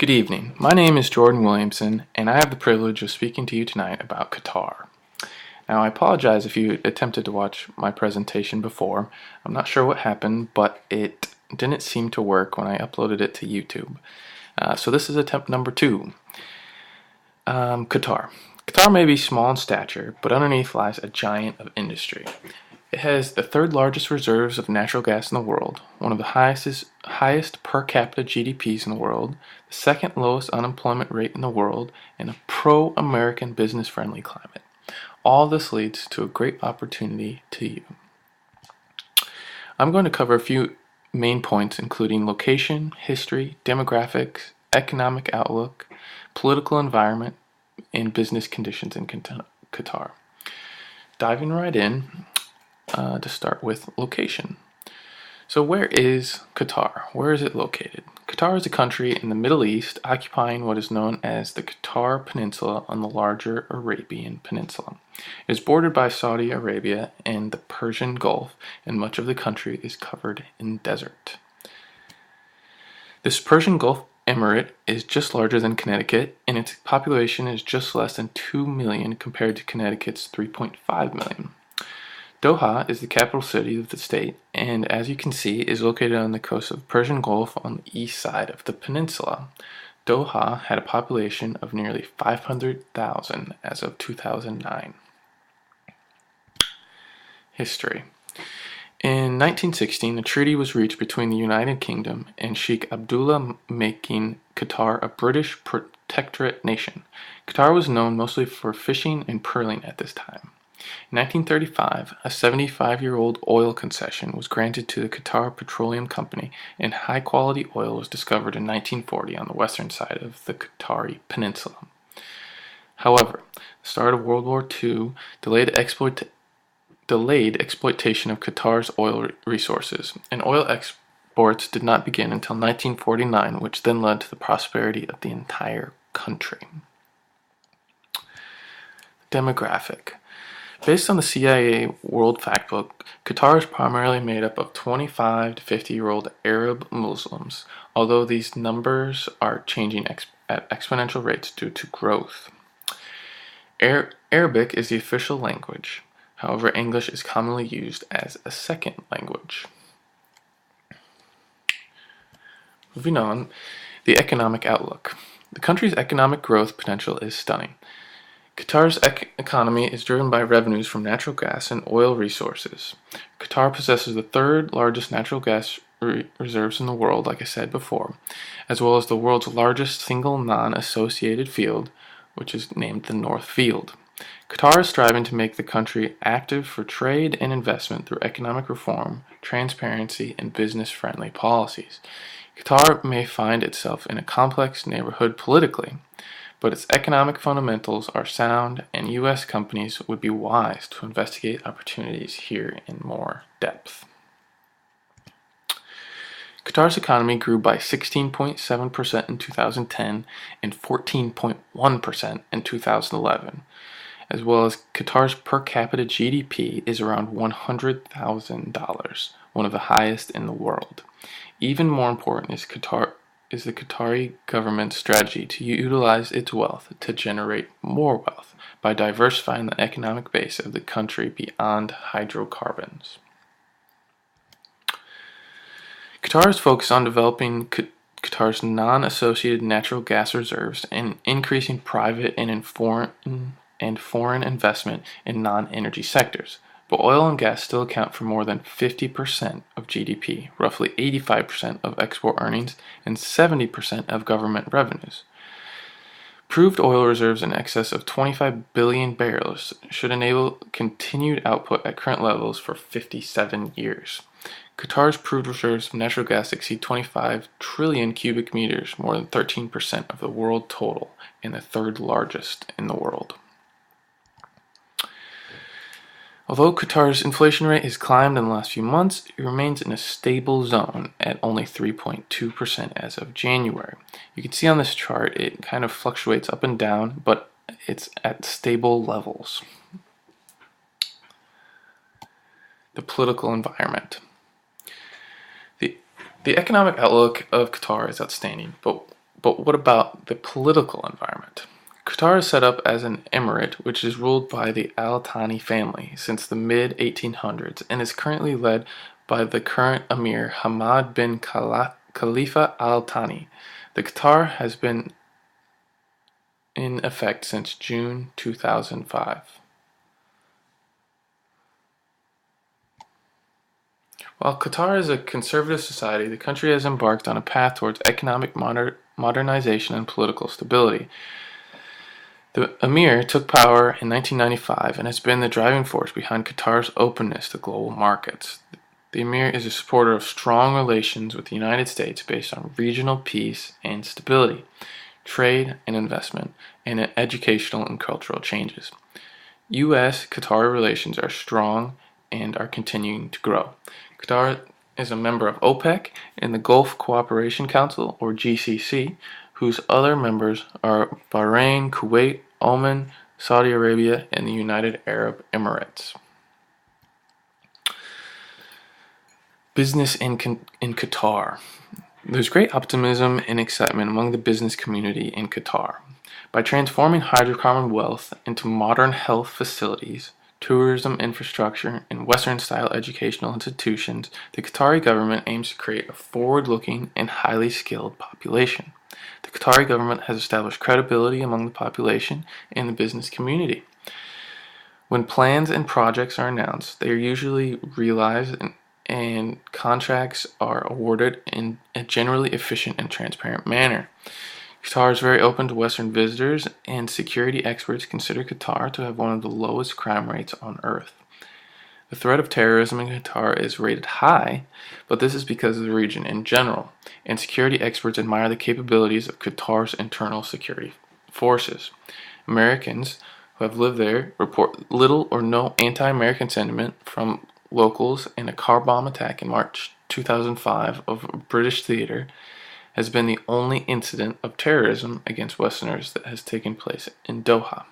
Good evening. My name is Jordan Williamson, and I have the privilege of speaking to you tonight about Qatar. Now, I apologize if you attempted to watch my presentation before. I'm not sure what happened, but it didn't seem to work when I uploaded it to YouTube. So this is attempt number 2. Qatar. Qatar may be small in stature, but underneath lies a giant of industry. It has the third largest reserves of natural gas in the world, one of the highest per capita GDPs in the world, the second lowest unemployment rate in the world, and a pro-American business-friendly climate. All this leads to a great opportunity to you. I'm going to cover a few main points including location, history, demographics, economic outlook, political environment, and business conditions in Qatar. Diving right in, to start with location. So where is Qatar? Where is it located? Qatar is a country in the Middle East occupying what is known as the Qatar Peninsula on the larger Arabian Peninsula. It is bordered by Saudi Arabia and the Persian Gulf, and much of the country is covered in desert. This Persian Gulf Emirate is just larger than Connecticut, and its population is just less than 2 million compared to Connecticut's 3.5 million. Doha is the capital city of the state, and as you can see, is located on the coast of the Persian Gulf on the east side of the peninsula. Doha had a population of nearly 500,000 as of 2009. History. In 1916, a treaty was reached between the United Kingdom and Sheikh Abdullah, making Qatar a British protectorate nation. Qatar was known mostly for fishing and pearling at this time. In 1935, a 75-year-old oil concession was granted to the Qatar Petroleum Company, and high-quality oil was discovered in 1940 on the western side of the Qatari Peninsula. However, the start of World War II delayed exploitation of Qatar's oil resources, and oil exports did not begin until 1949, which then led to the prosperity of the entire country. Demographic. Based on the CIA World Factbook, Qatar is primarily made up of 25 to 50-year-old Arab Muslims, although these numbers are changing at exponential rates due to growth. Arabic is the official language. However, English is commonly used as a second language. Moving on, the economic outlook. The country's economic growth potential is stunning. Qatar's economy is driven by revenues from natural gas and oil resources. Qatar possesses the third largest natural gas reserves in the world, like I said before, as well as the world's largest single non-associated field, which is named the North Field. Qatar is striving to make the country active for trade and investment through economic reform, transparency, and business-friendly policies. Qatar may find itself in a complex neighborhood politically, but its economic fundamentals are sound, and U.S. companies would be wise to investigate opportunities here in more depth. Qatar's economy grew by 16.7% in 2010 and 14.1% in 2011, as well as Qatar's per capita GDP is around $100,000, one of the highest in the world. Even more important is the Qatari government's strategy to utilize its wealth to generate more wealth by diversifying the economic base of the country beyond hydrocarbons. Qatar is focused on developing Qatar's non-associated natural gas reserves and increasing private and foreign investment in non-energy sectors. But oil and gas still account for more than 50% of GDP, roughly 85% of export earnings, and 70% of government revenues. Proved oil reserves in excess of 25 billion barrels should enable continued output at current levels for 57 years. Qatar's proved reserves of natural gas exceed 25 trillion cubic meters, more than 13% of the world total, and the third largest in the world. Although Qatar's inflation rate has climbed in the last few months, it remains in a stable zone at only 3.2% as of January. You can see on this chart it kind of fluctuates up and down, but it's at stable levels. The political environment. The economic outlook of Qatar is outstanding, but But what about the political environment? Qatar is set up as an emirate which is ruled by the Al Thani family since the mid 1800s and is currently led by the current emir Hamad bin Khalifa Al Thani. The Qatar has been in effect since June 2005. While Qatar is a conservative society, the country has embarked on a path towards economic modernization and political stability. The emir took power in 1995 and has been the driving force behind Qatar's openness to global markets. The emir is a supporter of strong relations with the United States based on regional peace and stability, trade and investment, and educational and cultural changes. U.S.-Qatar relations are strong and are continuing to grow. Qatar is a member of OPEC and the Gulf Cooperation Council, or GCC, whose other members are Bahrain, Kuwait, Oman, Saudi Arabia, and the United Arab Emirates. Business in Qatar. There's great optimism and excitement among the business community in Qatar. By transforming hydrocarbon wealth into modern health facilities, tourism infrastructure, and Western-style educational institutions, the Qatari government aims to create a forward-looking and highly skilled population. The Qatari government has established credibility among the population and the business community. When plans and projects are announced, they are usually realized and contracts are awarded in a generally efficient and transparent manner. Qatar is very open to Western visitors, and security experts consider Qatar to have one of the lowest crime rates on earth. The threat of terrorism in Qatar is rated high, but this is because of the region in general, and security experts admire the capabilities of Qatar's internal security forces. Americans who have lived there report little or no anti-American sentiment from locals, and a car bomb attack in March 2005 of a British theater has been the only incident of terrorism against Westerners that has taken place in Doha.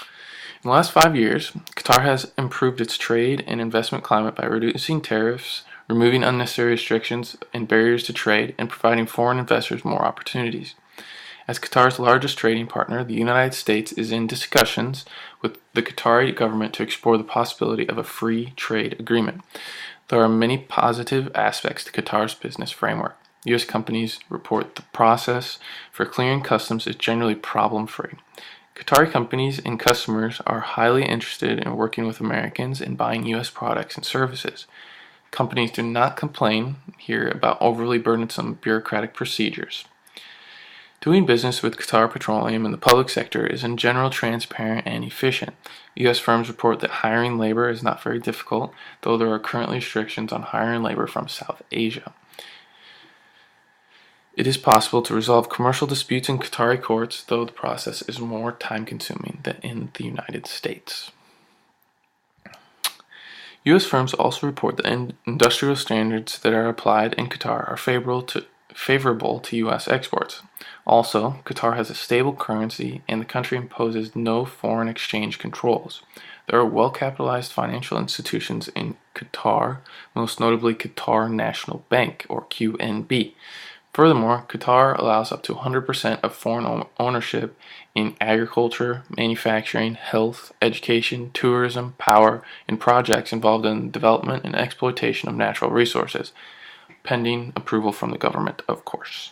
In the last 5 years, Qatar has improved its trade and investment climate by reducing tariffs, removing unnecessary restrictions and barriers to trade, and providing foreign investors more opportunities. As Qatar's largest trading partner, the United States is in discussions with the Qatari government to explore the possibility of a free trade agreement. There are many positive aspects to Qatar's business framework. U.S. companies report the process for clearing customs is generally problem-free. Qatari companies and customers are highly interested in working with Americans and buying U.S. products and services. Companies do not complain here about overly burdensome bureaucratic procedures. Doing business with Qatar Petroleum in the public sector is in general transparent and efficient. U.S. firms report that hiring labor is not very difficult, though there are currently restrictions on hiring labor from South Asia. It is possible to resolve commercial disputes in Qatari courts, though the process is more time-consuming than in the United States. U.S. firms also report that industrial standards that are applied in Qatar are favorable to U.S. exports. Also, Qatar has a stable currency and the country imposes no foreign exchange controls. There are well-capitalized financial institutions in Qatar, most notably Qatar National Bank, or QNB. Furthermore, Qatar allows up to 100% of foreign ownership in agriculture, manufacturing, health, education, tourism, power, and projects involved in the development and exploitation of natural resources, pending approval from the government, of course.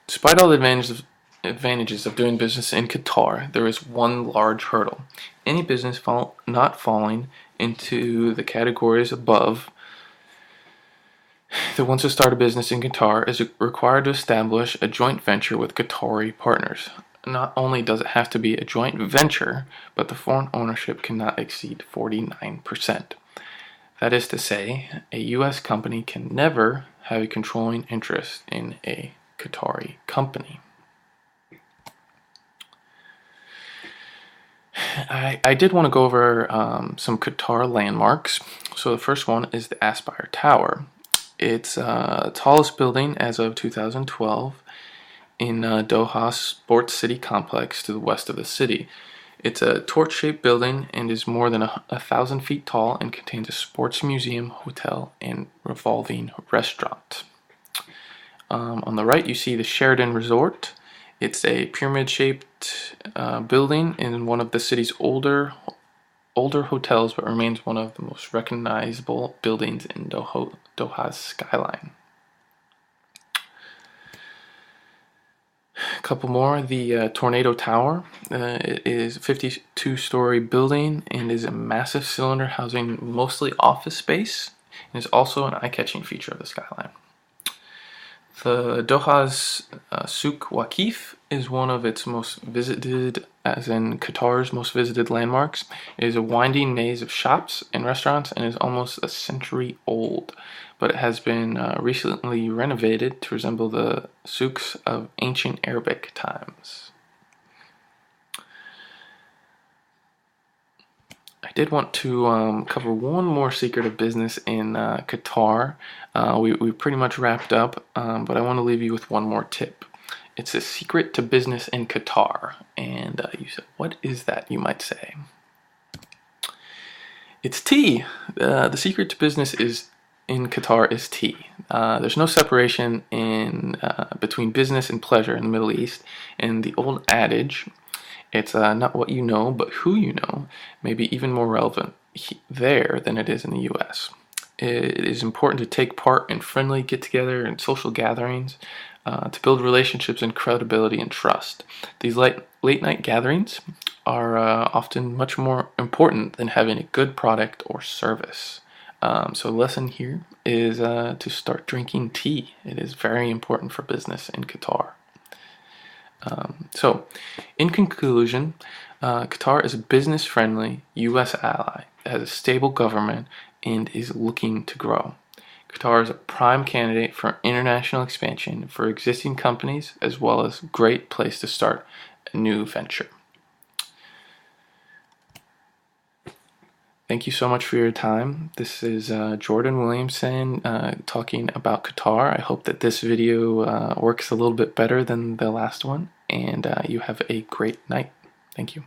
Despite all the advantages of doing business in Qatar, there is one large hurdle. Any business not falling into the categories above that wants to start a business in Qatar is required to establish a joint venture with Qatari partners. Not only does it have to be a joint venture, but the foreign ownership cannot exceed 49%. That is to say, a U.S. company can never have a controlling interest in a Qatari company. I did want to go over some Qatar landmarks. So the first one is the Aspire Tower. It's the tallest building as of 2012 in Doha Sports City Complex to the west of the city. It's a torch-shaped building and is more than 1,000 feet tall and contains a sports museum, hotel, and revolving restaurant. On the right, you see the Sheraton Resort. It's a pyramid-shaped building in one of the city's older hotels, but remains one of the most recognizable buildings in Doha's skyline. A couple more. The Tornado Tower. It is a 52-story building and is a massive cylinder housing mostly office space, and is also an eye-catching feature of the skyline. The Doha's Souk Waqif is one of its most visited, as in Qatar's most visited landmarks. It is a winding maze of shops and restaurants and is almost a century old, but it has been recently renovated to resemble the souks of ancient Arabic times. I did want to cover one more secret of business in Qatar. We pretty much wrapped up, but I want to leave you with one more tip. It's a secret to business in Qatar. And you said, what is that, you might say? It's tea. The secret to business in Qatar is tea. There's no separation between business and pleasure in the Middle East. And the old adage, it's not what you know, but who you know, may be even more relevant there than it is in the US. It is important to take part in friendly get-together and social gatherings to build relationships and credibility and trust. These late-night gatherings are often much more important than having a good product or service. So the lesson here is to start drinking tea. It is very important for business in Qatar. So, in conclusion, Qatar is a business-friendly U.S. ally that has a stable government and is looking to grow. Qatar is a prime candidate for international expansion for existing companies, as well as a great place to start a new venture. Thank you so much for your time. This is Jordan Williamson talking about Qatar. I hope that this video works a little bit better than the last one, and you have a great night. Thank you.